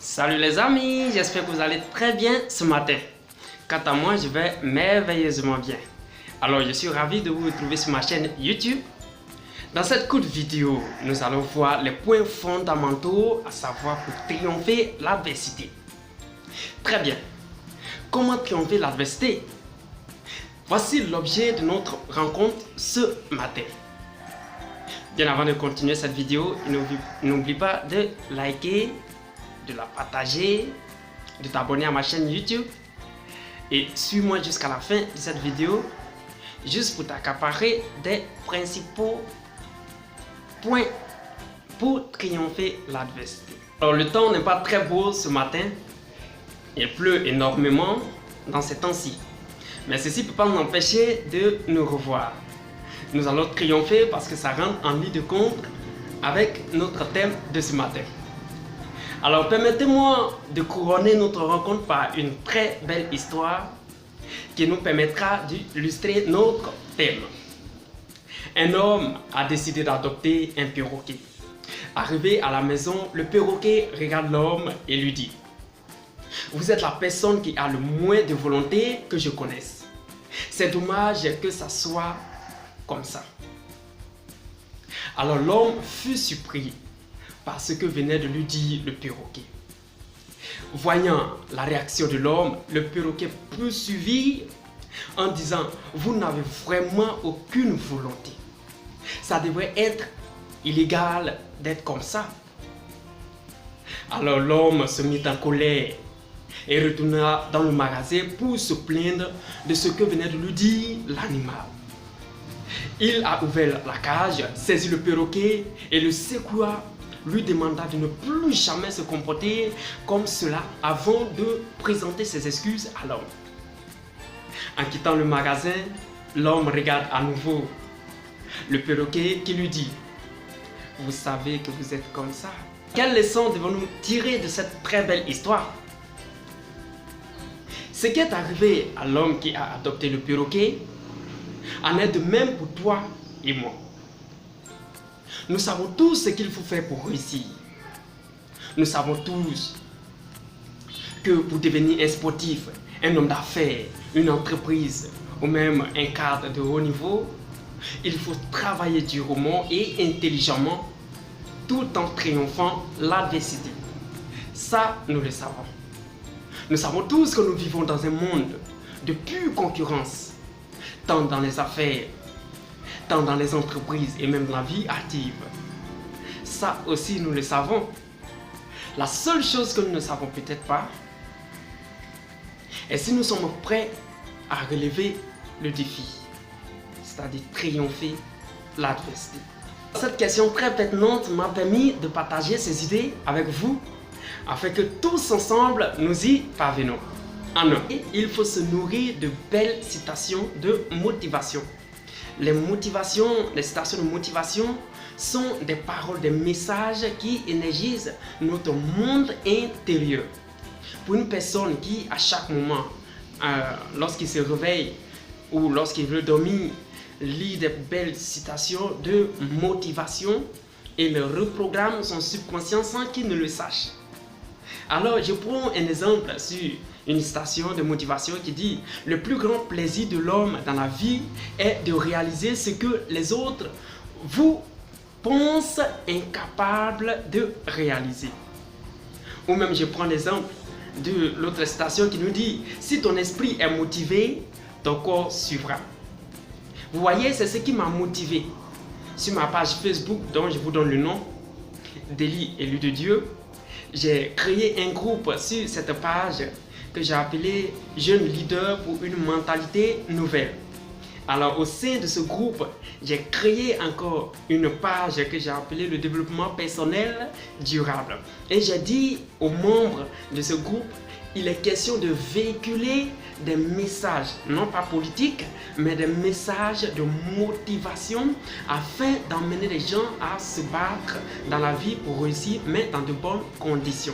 Salut les amis, j'espère que vous allez très bien ce matin. Quant à moi, je vais merveilleusement bien. Alors, je suis ravi de vous retrouver sur ma chaîne YouTube. Dans cette courte vidéo, nous allons voir les points fondamentaux à savoir pour triompher l'adversité. Très bien. Comment triompher l'adversité? Voici l'objet de notre rencontre ce matin. Bien avant de continuer cette vidéo, n'oublie pas de liker, de la partager, de t'abonner à ma chaîne YouTube et suis-moi jusqu'à la fin de cette vidéo juste pour t'accaparer des principaux points pour triompher l'adversité. Alors le temps n'est pas très beau ce matin, il pleut énormément dans ces temps-ci, mais ceci ne peut pas nous empêcher de nous revoir. Nous allons triompher parce que ça rentre en ligne de compte avec notre thème de ce matin. Alors permettez-moi de couronner notre rencontre par une très belle histoire qui nous permettra d'illustrer notre thème. Un homme a décidé d'adopter un perroquet. Arrivé à la maison, le perroquet regarde l'homme et lui dit: vous êtes la personne qui a le moins de volonté que je connaisse. C'est dommage que ça soit comme ça. Alors l'homme fut surpris par ce que venait de lui dire le perroquet. Voyant la réaction de l'homme, le perroquet poursuivit en disant: vous n'avez vraiment aucune volonté. Ça devrait être illégal d'être comme ça. Alors l'homme se mit en colère et retourna dans le magasin pour se plaindre de ce que venait de lui dire l'animal. Il a ouvert la cage, saisit le perroquet et le secoua, lui demanda de ne plus jamais se comporter comme cela avant de présenter ses excuses à l'homme. En quittant le magasin, l'homme regarde à nouveau le perroquet qui lui dit: vous savez que vous êtes comme ça. Quelle leçon devons-nous tirer de cette très belle histoire? Ce qui est arrivé à l'homme qui a adopté le perroquet en est de même pour toi et moi. Nous savons tous ce qu'il faut faire pour réussir. Nous savons tous que pour devenir un sportif, un homme d'affaires, une entreprise ou même un cadre de haut niveau, il faut travailler durement et intelligemment tout en triomphant l'adversité. Ça, nous le savons. Nous savons tous que nous vivons dans un monde de pure concurrence, tant dans les affaires, tant dans les entreprises et même dans la vie active. Ça aussi, nous le savons. La seule chose que nous ne savons peut-être pas est si nous sommes prêts à relever le défi, c'est-à-dire triompher l'adversité. Cette question très pertinente m'a permis de partager ces idées avec vous afin que tous ensemble nous y parvenons. En un, il faut se nourrir de belles citations de motivation. Les citations de motivation sont des paroles, des messages qui énergisent notre monde intérieur. Pour une personne qui, à chaque moment, lorsqu'il se réveille ou lorsqu'il veut dormir, lit des belles citations de motivation et le reprogramme son subconscient sans qu'il ne le sache. Alors, je prends un exemple sur une citation de motivation qui dit: le plus grand plaisir de l'homme dans la vie est de réaliser ce que les autres vous pensent incapables de réaliser. Ou même je prends l'exemple de l'autre citation qui nous dit: si ton esprit est motivé, ton corps suivra. Vous voyez, c'est ce qui m'a motivé. Sur ma page Facebook, dont je vous donne le nom, Délit élu de Dieu, j'ai créé un groupe sur cette page que j'ai appelé Jeunes leaders pour une mentalité nouvelle. Alors au sein de ce groupe, j'ai créé encore une page que j'ai appelée le développement personnel durable. Et j'ai dit aux membres de ce groupe, il est question de véhiculer des messages, non pas politiques, mais des messages de motivation afin d'emmener les gens à se battre dans la vie pour réussir, mais dans de bonnes conditions.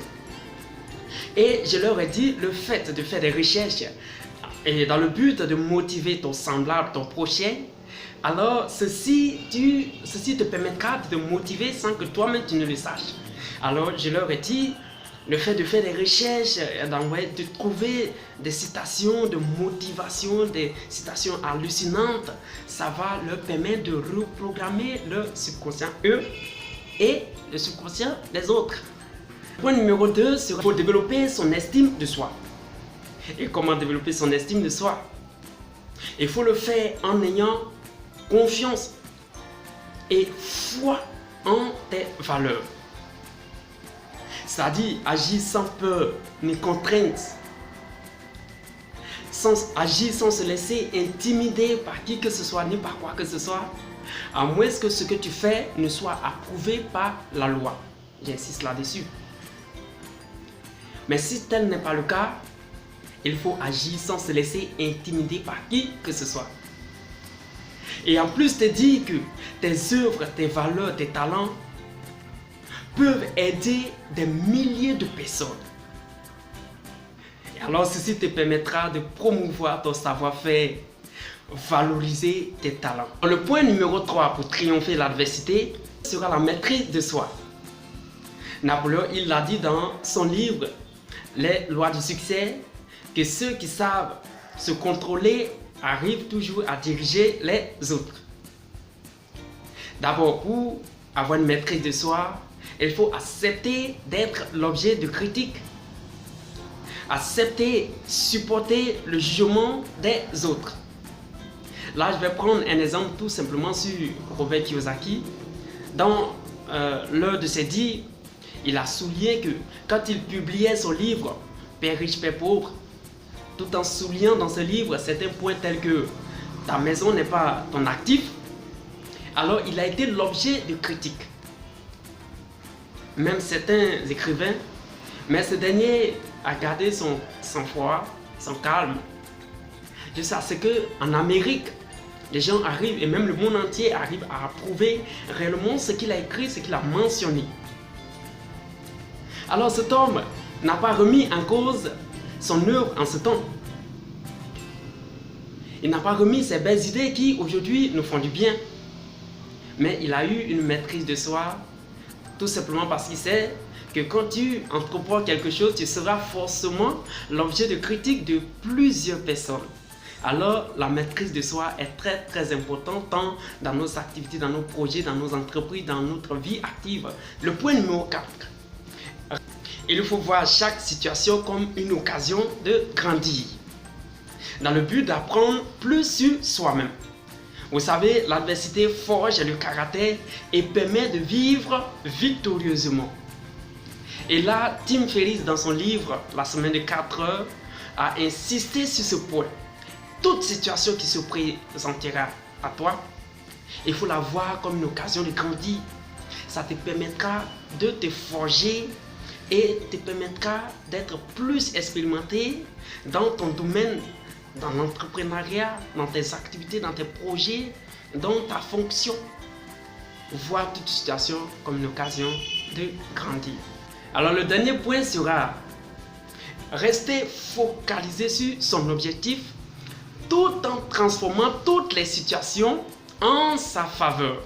Et je leur ai dit, le fait de faire des recherches et dans le but de motiver ton semblable, ton prochain, alors ceci te permettra de te motiver sans que toi-même tu ne le saches. Alors je leur ai dit, Le fait de faire des recherches, de trouver des citations de motivation, des citations hallucinantes, ça va leur permettre de reprogrammer le subconscient, eux, et le subconscient des autres. Point numéro 2, c'est qu'il faut développer son estime de soi. Et comment développer son estime de soi? Il faut le faire en ayant confiance et foi en tes valeurs. C'est-à-dire agir sans peur ni contrainte. Agir sans se laisser intimider par qui que ce soit ni par quoi que ce soit. À moins que ce que tu fais ne soit approuvé par la loi. J'insiste là-dessus. Mais si tel n'est pas le cas, il faut agir sans se laisser intimider par qui que ce soit. Et en plus te dire que tes œuvres, tes valeurs, tes talents peuvent aider des milliers de personnes. Et alors ceci te permettra de promouvoir ton savoir-faire, valoriser tes talents. Le point numéro 3 pour triompher l'adversité sera la maîtrise de soi. Napoléon, il l'a dit dans son livre Les lois du succès, que ceux qui savent se contrôler arrivent toujours à diriger les autres. D'abord, pour avoir une maîtrise de soi, il faut accepter d'être l'objet de critiques. Accepter, supporter le jugement des autres. Là, je vais prendre un exemple tout simplement sur Robert Kiyosaki. Dans l'un de ses dires, il a souligné que quand il publiait son livre « Père riche, Père pauvre », tout en soulignant dans ce livre certains points tels que ta maison n'est pas ton actif, alors il a été l'objet de critiques. Même certains écrivains, mais ce dernier a gardé son sang-froid, son calme. Jusqu'à ce qu'en Amérique, les gens arrivent, et même le monde entier arrive à approuver réellement ce qu'il a écrit, ce qu'il a mentionné. Alors cet homme n'a pas remis en cause son œuvre en ce temps. Il n'a pas remis ses belles idées qui aujourd'hui nous font du bien. Mais il a eu une maîtrise de soi, tout simplement parce qu'il sait que quand tu entreprends quelque chose, tu seras forcément l'objet de critiques de plusieurs personnes. Alors la maîtrise de soi est très très importante tant dans nos activités, dans nos projets, dans nos entreprises, dans notre vie active. Le point numéro 4. Il faut voir chaque situation comme une occasion de grandir, dans le but d'apprendre plus sur soi-même. Vous savez, l'adversité forge le caractère et permet de vivre victorieusement. Et là, Tim Ferriss, dans son livre La semaine de 4 heures, a insisté sur ce point. Toute situation qui se présentera à toi, il faut la voir comme une occasion de grandir. Ça te permettra de te forger et te permettra d'être plus expérimenté dans ton domaine, dans l'entrepreneuriat, dans tes activités, dans tes projets, dans ta fonction. Voir toute situation comme une occasion de grandir. Alors le dernier point sera rester focalisé sur son objectif tout en transformant toutes les situations en sa faveur.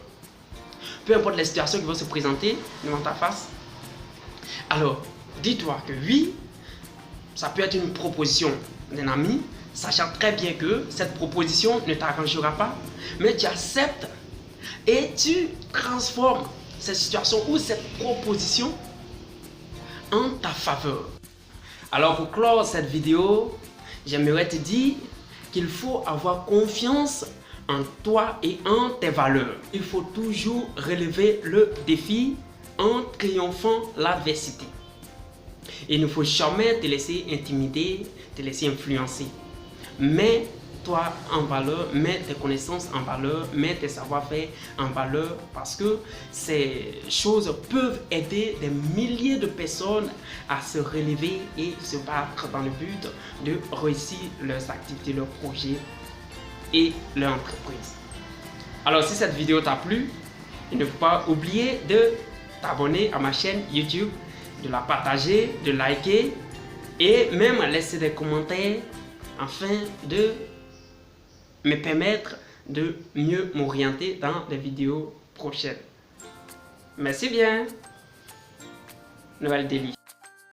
Peu importe les situations qui vont se présenter devant ta face. Alors, dis-toi que oui, ça peut être une proposition d'un ami, sachant très bien que cette proposition ne t'arrangera pas, mais tu acceptes et tu transformes cette situation ou cette proposition en ta faveur. Alors pour clore cette vidéo, j'aimerais te dire qu'il faut avoir confiance en toi et en tes valeurs. Il faut toujours relever le défi en triomphant l'adversité. Il ne faut jamais te laisser intimider, te laisser influencer. Mets toi en valeur, mets tes connaissances en valeur, mets tes savoir-faire en valeur parce que ces choses peuvent aider des milliers de personnes à se relever et se battre dans le but de réussir leurs activités, leurs projets et leur entreprise. Alors si cette vidéo t'a plu, il ne faut pas oublier de t'abonner à ma chaîne YouTube, de la partager, de liker et même laisser des commentaires afin de me permettre de mieux m'orienter dans les vidéos prochaines. Merci bien. Noël Daily.